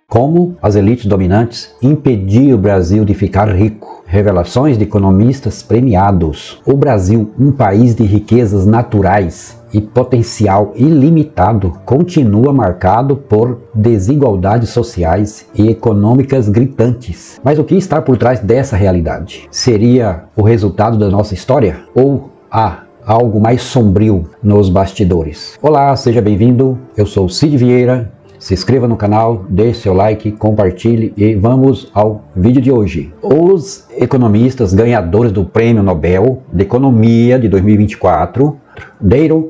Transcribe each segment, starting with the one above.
Como as elites dominantes impediam o Brasil de ficar rico. Revelações de economistas premiados. O Brasil, um país de riquezas naturais e potencial ilimitado, continua marcado por desigualdades sociais e econômicas gritantes. Mas o que está por trás dessa realidade? Seria o resultado da nossa história? Ou há algo mais sombrio nos bastidores? Olá, seja bem-vindo. Eu sou Cid Vieira. Se inscreva no canal, deixe seu like, compartilhe e vamos ao vídeo de hoje. Os economistas ganhadores do Prêmio Nobel de Economia de 2024, Daron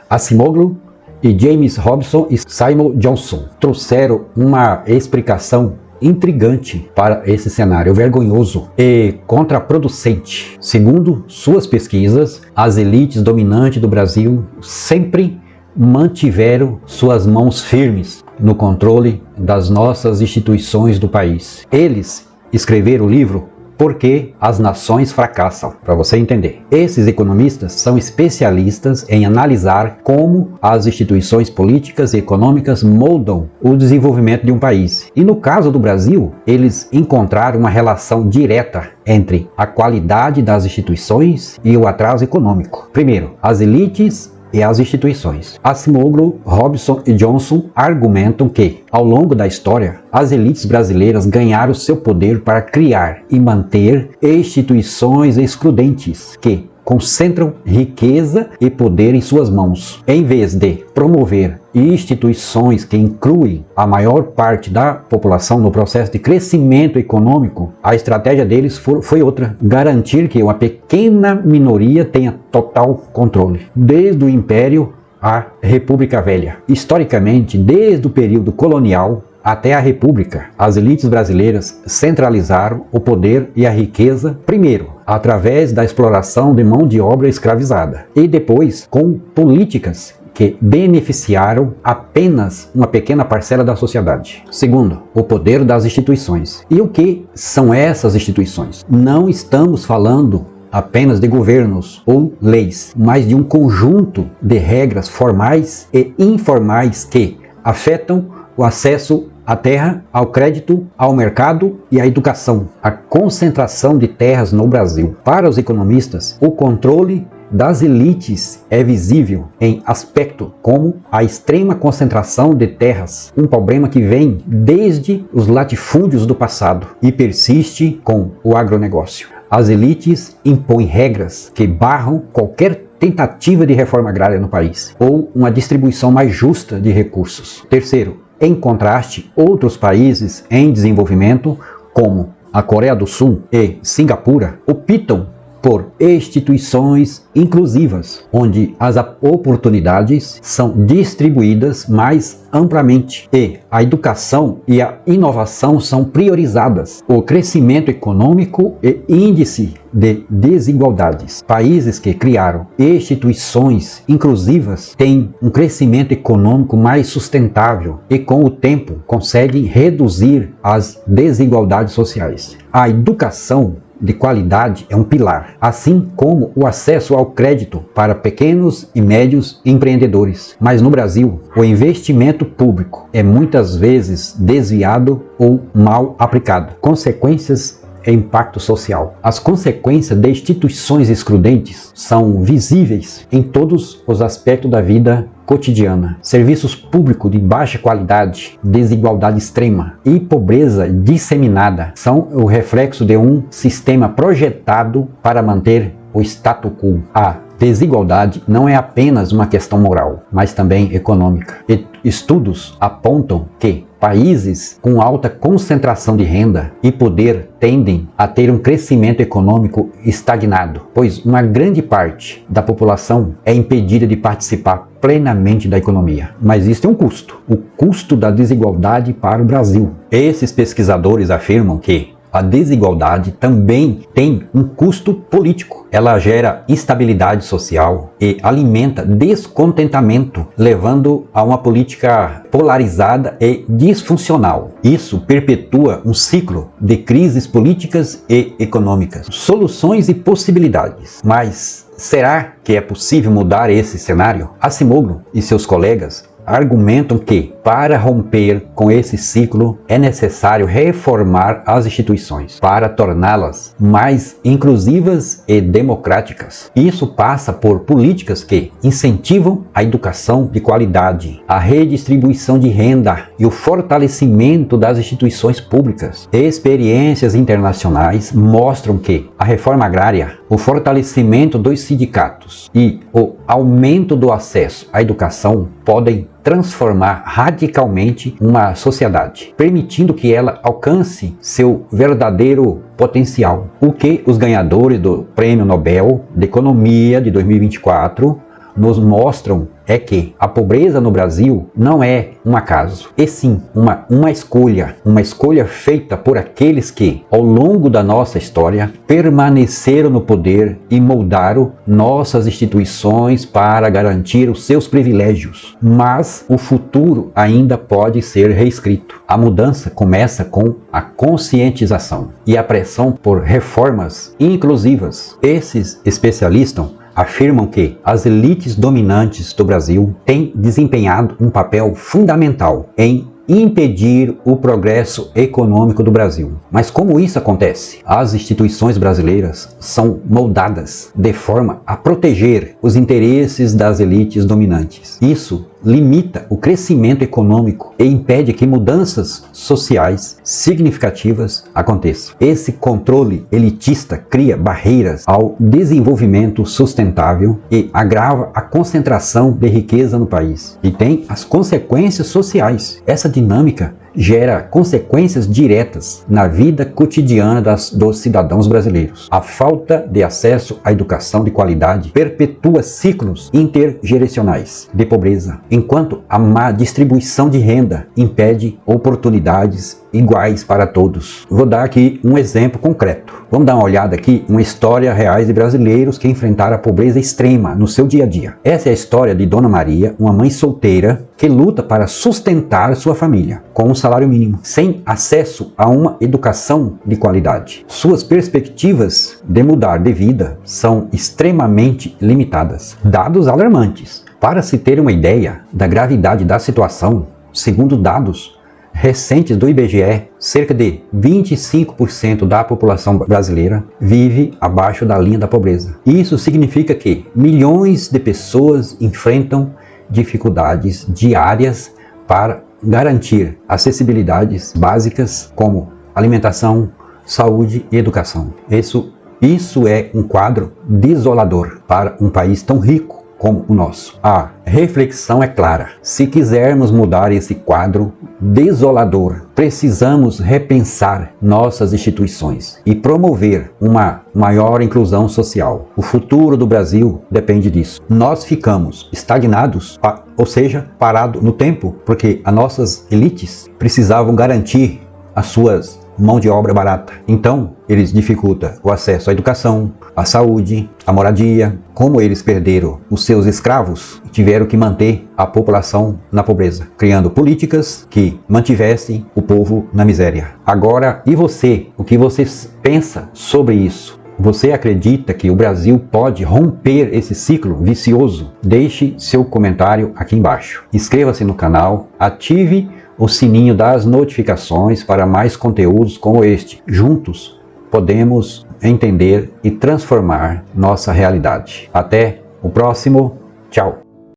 Acemoglu e James Robson e Simon Johnson, trouxeram uma explicação intrigante para esse cenário vergonhoso e contraproducente. Segundo suas pesquisas, as elites dominantes do Brasil sempre mantiveram suas mãos firmes no controle das nossas instituições do país. Eles escreveram o livro Por que as Nações Fracassam, para você entender. Esses economistas são especialistas em analisar como as instituições políticas e econômicas moldam o desenvolvimento de um país. E no caso do Brasil, eles encontraram uma relação direta entre a qualidade das instituições e o atraso econômico. Primeiro, as elites e as instituições. Acemoglu, Robson e Johnson argumentam que, ao longo da história, as elites brasileiras ganharam seu poder para criar e manter instituições excludentes que concentram riqueza e poder em suas mãos. Em vez de promover instituições que incluem a maior parte da população no processo de crescimento econômico, a estratégia deles foi outra: garantir que uma pequena minoria tenha total controle. Desde o Império à República Velha. Historicamente, desde o período colonial até a República, as elites brasileiras centralizaram o poder e a riqueza, primeiro, através da exploração de mão de obra escravizada, e depois com políticas que beneficiaram apenas uma pequena parcela da sociedade. Segundo, o poder das instituições. E o que são essas instituições? Não estamos falando apenas de governos ou leis, mas de um conjunto de regras formais e informais que afetam o acesso à terra, ao crédito, ao mercado e à educação. A concentração de terras no Brasil. Para os economistas, o controle das elites é visível em aspectos como a extrema concentração de terras, um problema que vem desde os latifúndios do passado e persiste com o agronegócio. As elites impõem regras que barram qualquer tentativa de reforma agrária no país ou uma distribuição mais justa de recursos. Terceiro, em contraste, outros países em desenvolvimento, como a Coreia do Sul e Singapura, optam por instituições inclusivas, onde as oportunidades são distribuídas mais amplamente e a educação e a inovação são priorizadas. O crescimento econômico e índice de desigualdades. Países que criaram instituições inclusivas têm um crescimento econômico mais sustentável e, com o tempo, conseguem reduzir as desigualdades sociais. A educação de qualidade é um pilar, assim como o acesso ao crédito para pequenos e médios empreendedores. Mas no Brasil, o investimento público é muitas vezes desviado ou mal aplicado. Consequências e impacto social. As consequências de instituições excludentes são visíveis em todos os aspectos da vida cotidiana. Serviços públicos de baixa qualidade, desigualdade extrema e pobreza disseminada são o reflexo de um sistema projetado para manter o status quo. A desigualdade não é apenas uma questão moral, mas também econômica. Estudos apontam que países com alta concentração de renda e poder tendem a ter um crescimento econômico estagnado, pois uma grande parte da população é impedida de participar plenamente da economia. Mas isso tem um custo, o custo da desigualdade para o Brasil. Esses pesquisadores afirmam que a desigualdade também tem um custo político. Ela gera instabilidade social e alimenta descontentamento, levando a uma política polarizada e disfuncional. Isso perpetua um ciclo de crises políticas e econômicas. Soluções e possibilidades. Mas será que é possível mudar esse cenário? Acemoglu e seus colegas argumentam que, para romper com esse ciclo, é necessário reformar as instituições para torná-las mais inclusivas e democráticas. Isso passa por políticas que incentivam a educação de qualidade, a redistribuição de renda e o fortalecimento das instituições públicas. Experiências internacionais mostram que a reforma agrária, o fortalecimento dos sindicatos e o aumento do acesso à educação podem transformar radicalmente uma sociedade, permitindo que ela alcance seu verdadeiro potencial. O que os ganhadores do Prêmio Nobel de Economia de 2024 nos mostram é que a pobreza no Brasil não é um acaso, e sim uma escolha feita por aqueles que, ao longo da nossa história, permaneceram no poder e moldaram nossas instituições para garantir os seus privilégios. Mas o futuro ainda pode ser reescrito. A mudança começa com a conscientização e a pressão por reformas inclusivas. Esses especialistas afirmam que as elites dominantes do Brasil têm desempenhado um papel fundamental em impedir o progresso econômico do Brasil. Mas como isso acontece? As instituições brasileiras são moldadas de forma a proteger os interesses das elites dominantes. Isso limita o crescimento econômico e impede que mudanças sociais significativas aconteçam. Esse controle elitista cria barreiras ao desenvolvimento sustentável e agrava a concentração de riqueza no país. E tem as consequências sociais. Essa dinâmica gera consequências diretas na vida cotidiana dos cidadãos brasileiros. A falta de acesso à educação de qualidade perpetua ciclos intergeracionais de pobreza, enquanto a má distribuição de renda impede oportunidades iguais para todos. Vou dar aqui um exemplo concreto. Vamos dar uma olhada aqui em uma história real de brasileiros que enfrentaram a pobreza extrema no seu dia a dia. Essa é a história de Dona Maria, uma mãe solteira que luta para sustentar sua família com um salário mínimo, sem acesso a uma educação de qualidade. Suas perspectivas de mudar de vida são extremamente limitadas. Dados alarmantes. Para se ter uma ideia da gravidade da situação, segundo dados recentes do IBGE, cerca de 25% da população brasileira vive abaixo da linha da pobreza. Isso significa que milhões de pessoas enfrentam dificuldades diárias para garantir acessibilidades básicas como alimentação, saúde e educação. Isso é um quadro desolador para um país tão rico como o nosso. A reflexão é clara. Se quisermos mudar esse quadro desolador, precisamos repensar nossas instituições e promover uma maior inclusão social. O futuro do Brasil depende disso. Nós ficamos estagnados, ou seja, parados no tempo, porque as nossas elites precisavam garantir as suas mão de obra barata. Então, eles dificultam o acesso à educação, à saúde, à moradia. Como eles perderam os seus escravos, tiveram que manter a população na pobreza, criando políticas que mantivessem o povo na miséria. Agora, e você? O que você pensa sobre isso? Você acredita que o Brasil pode romper esse ciclo vicioso? Deixe seu comentário aqui embaixo. Inscreva-se no canal, ative o sininho das notificações para mais conteúdos como este. Juntos podemos entender e transformar nossa realidade. Até o próximo. Tchau.